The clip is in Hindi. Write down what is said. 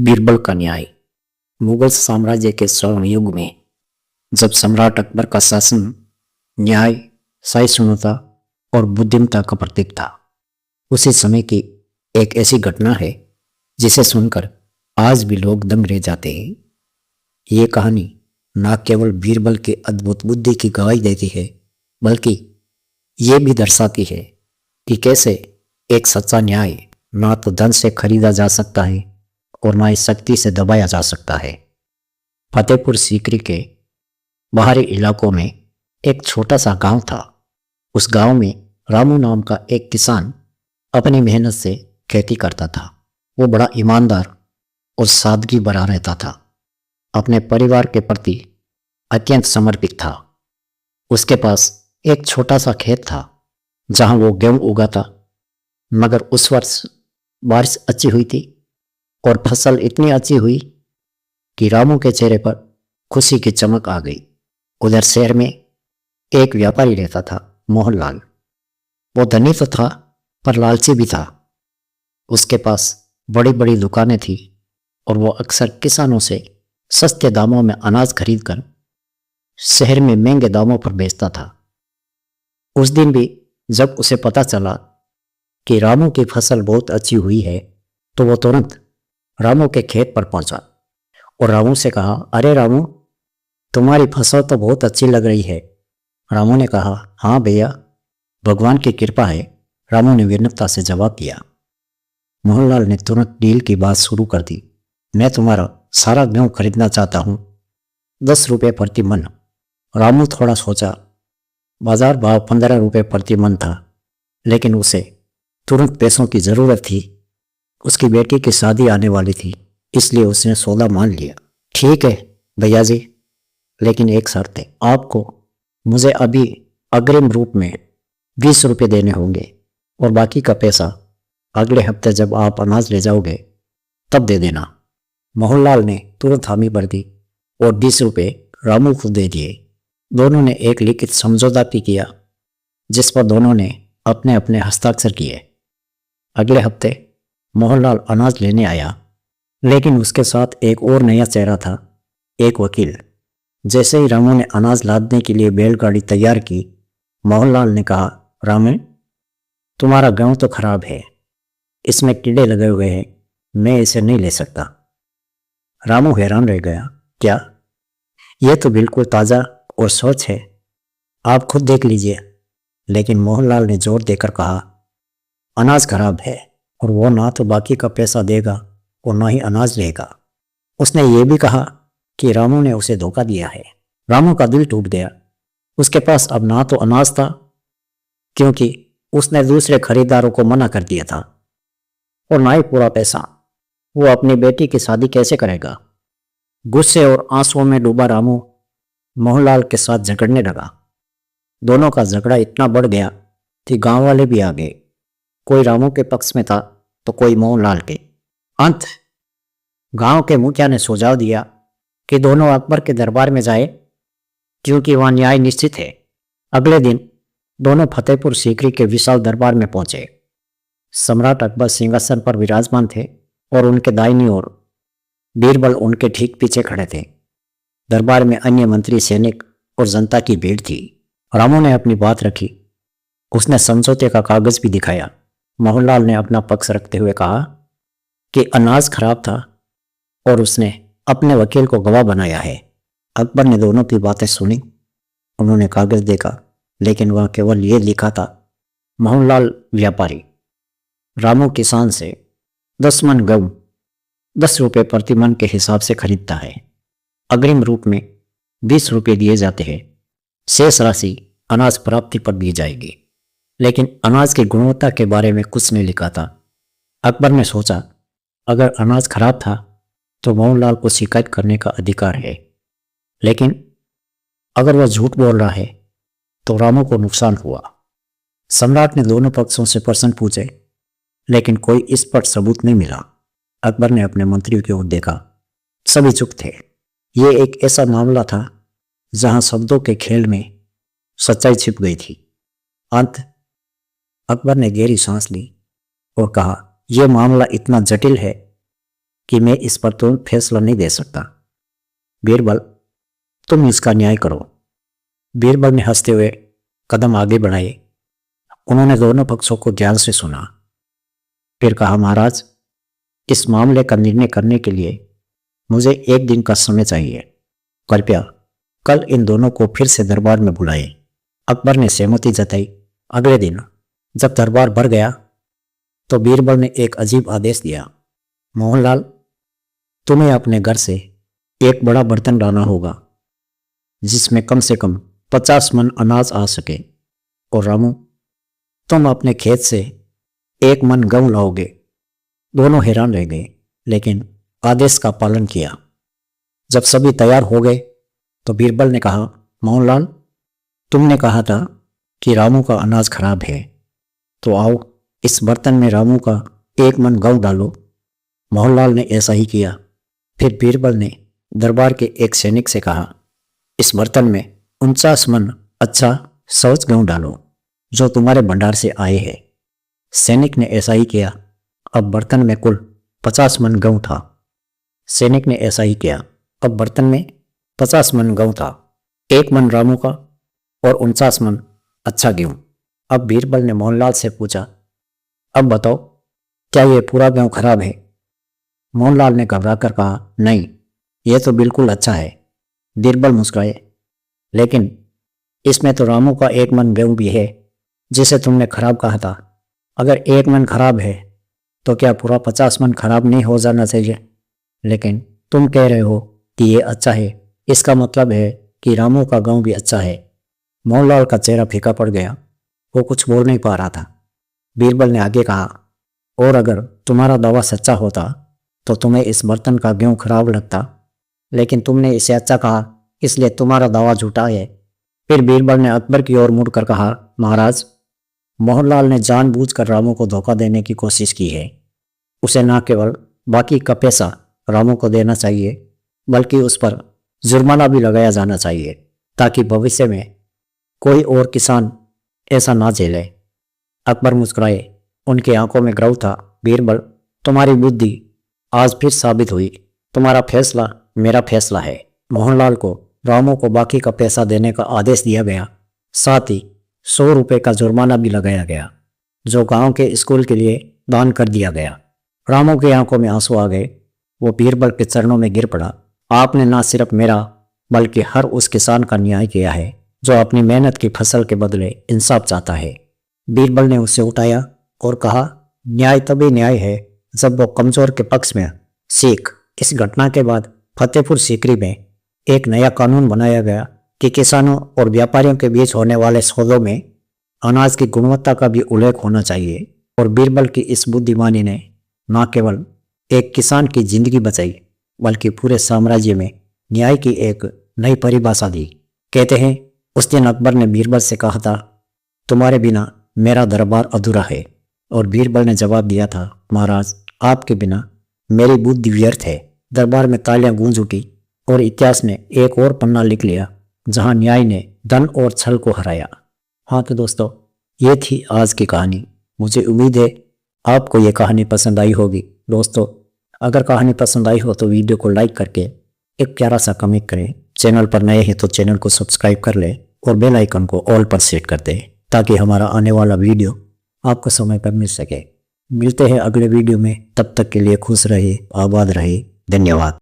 बीरबल का न्याय। मुगल साम्राज्य के स्वर्ण युग में जब सम्राट अकबर का शासन न्याय, सहिष्णुता और बुद्धिमत्ता का प्रतीक था, उसी समय की एक ऐसी घटना है जिसे सुनकर आज भी लोग दंग रह जाते हैं। ये कहानी न केवल बीरबल की अद्भुत बुद्धि की गवाही देती है, बल्कि ये भी दर्शाती है कि कैसे एक सच्चा न्याय ना तो धन से खरीदा जा सकता है और ना ही शक्ति से दबाया जा सकता है। फतेहपुर सीकरी के बाहरी इलाकों में एक छोटा सा गांव था। उस गांव में रामू नाम का एक किसान अपनी मेहनत से खेती करता था। वो बड़ा ईमानदार और सादगी भरा रहता था। अपने परिवार के प्रति अत्यंत समर्पित था। उसके पास एक छोटा सा खेत था जहां वो गेहूं उगाता, मगर उस वर्ष बारिश अच्छी हुई थी और फसल इतनी अच्छी हुई कि रामू के चेहरे पर खुशी की चमक आ गई। उधर शहर में एक व्यापारी रहता था, मोहनलाल। वो धनी तो था पर लालची भी था। उसके पास बड़ी बड़ी दुकानें थी और वो अक्सर किसानों से सस्ते दामों में अनाज खरीदकर शहर में महंगे दामों पर बेचता था। उस दिन भी जब उसे पता चला कि रामू की फसल बहुत अच्छी हुई है, तो वो तुरंत रामू के खेत पर पहुंचा और रामू से कहा, अरे रामू, तुम्हारी फसल तो बहुत अच्छी लग रही है। रामू ने कहा, हाँ भैया, भगवान की कृपा है। रामू ने विनम्रता से जवाब दिया। मोहनलाल ने तुरंत डील की बात शुरू कर दी। मैं तुम्हारा सारा गेहूं खरीदना चाहता हूं, 10 रुपये प्रति मन। रामू थोड़ा सोचा। बाजार भाव 15 रुपये प्रति मन था, लेकिन उसे तुरंत पैसों की जरूरत थी। उसकी बेटी की शादी आने वाली थी, इसलिए उसने सौदा मान लिया। ठीक है भैया जी, लेकिन एक शर्त है, आपको मुझे अभी अग्रिम रूप में 20 रुपये देने होंगे और बाकी का पैसा अगले हफ्ते जब आप अनाज ले जाओगे तब दे देना। मोहनलाल ने तुरंत हामी भर दी और 20 रुपये रामू को दे दिए। दोनों ने एक लिखित समझौता भी किया जिस पर दोनों ने अपने अपने हस्ताक्षर किए। अगले हफ्ते मोहनलाल अनाज लेने आया, लेकिन उसके साथ एक और नया चेहरा था, एक वकील। जैसे ही रामू ने अनाज लादने के लिए बैलगाड़ी तैयार की, मोहनलाल ने कहा, रामू, तुम्हारा गेहूं तो खराब है, इसमें कीड़े लगे हुए हैं, मैं इसे नहीं ले सकता। रामू हैरान रह गया। क्या? यह तो बिल्कुल ताज़ा और स्वच्छ है, आप खुद देख लीजिए। लेकिन मोहनलाल ने जोर देकर कहा, अनाज खराब है और वो ना तो बाकी का पैसा देगा और ना ही अनाज लेगा। उसने ये भी कहा कि रामू ने उसे धोखा दिया है। रामू का दिल टूट गया। उसके पास अब ना तो अनाज था, क्योंकि उसने दूसरे खरीदारों को मना कर दिया था, और ना ही पूरा पैसा। वो अपनी बेटी की शादी कैसे करेगा? गुस्से और आंसुओं में डूबा रामू मोहनलाल के साथ झगड़ने लगा। दोनों का झगड़ा इतना बढ़ गया कि गांव वाले भी आ गए। कोई रामू के पक्ष में था तो कोई मोहनलाल के। अंत गांव के मुखिया ने सुझाव दिया कि दोनों अकबर के दरबार में जाए, क्योंकि वहां न्याय निश्चित है। अगले दिन दोनों फतेहपुर सीकरी के विशाल दरबार में पहुंचे। सम्राट अकबर सिंहासन पर विराजमान थे और उनके दाहिनी ओर बीरबल उनके ठीक पीछे खड़े थे। दरबार में अन्य मंत्री, सैनिक और जनता की भीड़ थी। रामू ने अपनी बात रखी। उसने समझौते का कागज भी दिखाया। मोहनलाल ने अपना पक्ष रखते हुए कहा कि अनाज खराब था और उसने अपने वकील को गवाह बनाया है। अकबर ने दोनों की बातें सुनी। उन्होंने कागज देखा, लेकिन वह केवल ये लिखा था, मोहनलाल व्यापारी रामू किसान से 10 मन गेहूं 10 रुपये प्रति मन के हिसाब से खरीदता है। अग्रिम रूप में 20 रुपये दिए जाते हैं, शेष राशि अनाज प्राप्ति पर दी जाएगी। लेकिन अनाज की गुणवत्ता के बारे में कुछ नहीं लिखा था। अकबर ने सोचा, अगर अनाज खराब था तो मोहनलाल को शिकायत करने का अधिकार है, लेकिन अगर वह झूठ बोल रहा है तो रामू को नुकसान हुआ। सम्राट ने दोनों पक्षों से प्रश्न पूछे, लेकिन कोई इस पर सबूत नहीं मिला। अकबर ने अपने मंत्रियों की ओर देखा। सभी चुप थे। ये एक ऐसा मामला था जहां शब्दों के खेल में सच्चाई छिप गई थी। अंत अकबर ने गहरी सांस ली और कहा, यह मामला इतना जटिल है कि मैं इस पर तुरंत फैसला नहीं दे सकता। बीरबल, तुम इसका न्याय करो। बीरबल ने हंसते हुए कदम आगे बढ़ाए। उन्होंने दोनों पक्षों को ध्यान से सुना, फिर कहा, महाराज, इस मामले का निर्णय करने के लिए मुझे 1 दिन का समय चाहिए। कृपया कल इन दोनों को फिर से दरबार में बुलाएं। अकबर ने सहमति जताई। अगले दिन जब दरबार भर गया तो बीरबल ने एक अजीब आदेश दिया। मोहनलाल, तुम्हें अपने घर से एक बड़ा बर्तन लाना होगा जिसमें कम से कम 50 मन अनाज आ सके। और रामू, तुम अपने खेत से 1 मन गेहूं लाओगे। दोनों हैरान रह गए, लेकिन आदेश का पालन किया। जब सभी तैयार हो गए तो बीरबल ने कहा, मोहनलाल, तुमने कहा था कि रामू का अनाज खराब है, तो आओ इस बर्तन में रामू का 1 मन गेहूं डालो। मोहनलाल ने ऐसा ही किया। फिर बीरबल ने दरबार के एक सैनिक से कहा, इस बर्तन में 49 मन अच्छा सच गेहूं डालो जो तुम्हारे भंडार से आए हैं। सैनिक ने ऐसा ही किया। अब बर्तन में कुल 50 मन गेहूं था। सैनिक ने ऐसा ही किया। अब बर्तन में 50 मन गेहूं था। 1 मन रामू का और 49 मन अच्छा गेहूं। अब बीरबल ने मोहनलाल से पूछा, अब बताओ, क्या यह पूरा गेहूं खराब है? मोहनलाल ने घबराकर कहा, नहीं, यह तो बिल्कुल अच्छा है। बीरबल मुस्कुराए, लेकिन इसमें तो रामू का 1 मन गेहूं भी है जिसे तुमने खराब कहा था। अगर 1 मन खराब है तो क्या पूरा 50 मन खराब नहीं हो जाना चाहिए? लेकिन तुम कह रहे हो कि ये अच्छा है, इसका मतलब है कि रामू का गेहूं भी अच्छा है। मोहनलाल का चेहरा फीका पड़ गया। वो कुछ बोल नहीं पा रहा था। बीरबल ने आगे कहा, और अगर तुम्हारा दावा सच्चा होता तो तुम्हें इस बर्तन का गेहूं खराब लगता, लेकिन तुमने इसे अच्छा कहा, इसलिए तुम्हारा दावा झूठा है। फिर बीरबल ने अकबर की ओर मुड़कर कहा, महाराज, मोहनलाल ने जानबूझकर रामू को धोखा देने की कोशिश की है। उसे न केवल बाकी का पैसा रामू को देना चाहिए, बल्कि उस पर जुर्माना भी लगाया जाना चाहिए, ताकि भविष्य में कोई और किसान ऐसा ना झेले। अकबर मुस्कुराए। उनकी आंखों में ग्रह था। बीरबल, तुम्हारी बुद्धि आज फिर साबित हुई। तुम्हारा फैसला मेरा फैसला है। मोहनलाल को रामू को बाकी का पैसा देने का आदेश दिया गया। साथ ही 100 रुपये का जुर्माना भी लगाया गया, जो गांव के स्कूल के लिए दान कर दिया गया। रामू की आंखों में आंसू आ गए। वो बीरबल के चरणों में गिर पड़ा। आपने ना सिर्फ मेरा बल्कि हर उस किसान का न्याय किया है जो अपनी मेहनत की फसल के बदले इंसाफ चाहता है। बीरबल ने उसे उठाया और कहा, न्याय तभी न्याय है जब वो कमजोर के पक्ष में। सीख। इस घटना के बाद फतेहपुर सीकरी में एक नया कानून बनाया गया कि किसानों और व्यापारियों के बीच होने वाले सौदों में अनाज की गुणवत्ता का भी उल्लेख होना चाहिए। और बीरबल की इस बुद्धिमानी ने न केवल एक किसान की जिंदगी बचाई, बल्कि पूरे साम्राज्य में न्याय की एक नई परिभाषा दी। कहते हैं, उस दिन अकबर ने बीरबल से कहा था, तुम्हारे बिना मेरा दरबार अधूरा है। और बीरबल ने जवाब दिया था, महाराज, आपके बिना मेरी बुद्धि व्यर्थ है। दरबार में तालियां गूंज उठी और इतिहास ने एक और पन्ना लिख लिया जहां न्याय ने धन और छल को हराया। हाँ तो दोस्तों, ये थी आज की कहानी। मुझे उम्मीद है आपको ये कहानी पसंद आई होगी। दोस्तों, अगर कहानी पसंद आई हो तो वीडियो को लाइक करके एक प्यारा सा कमेंट करें। चैनल पर नए हैं तो चैनल को सब्सक्राइब कर लें और बेल आइकन को ऑल पर सेट कर दें, ताकि हमारा आने वाला वीडियो आपको समय पर मिल सके। मिलते हैं अगले वीडियो में। तब तक के लिए खुश रहिए, आबाद रहिए। धन्यवाद।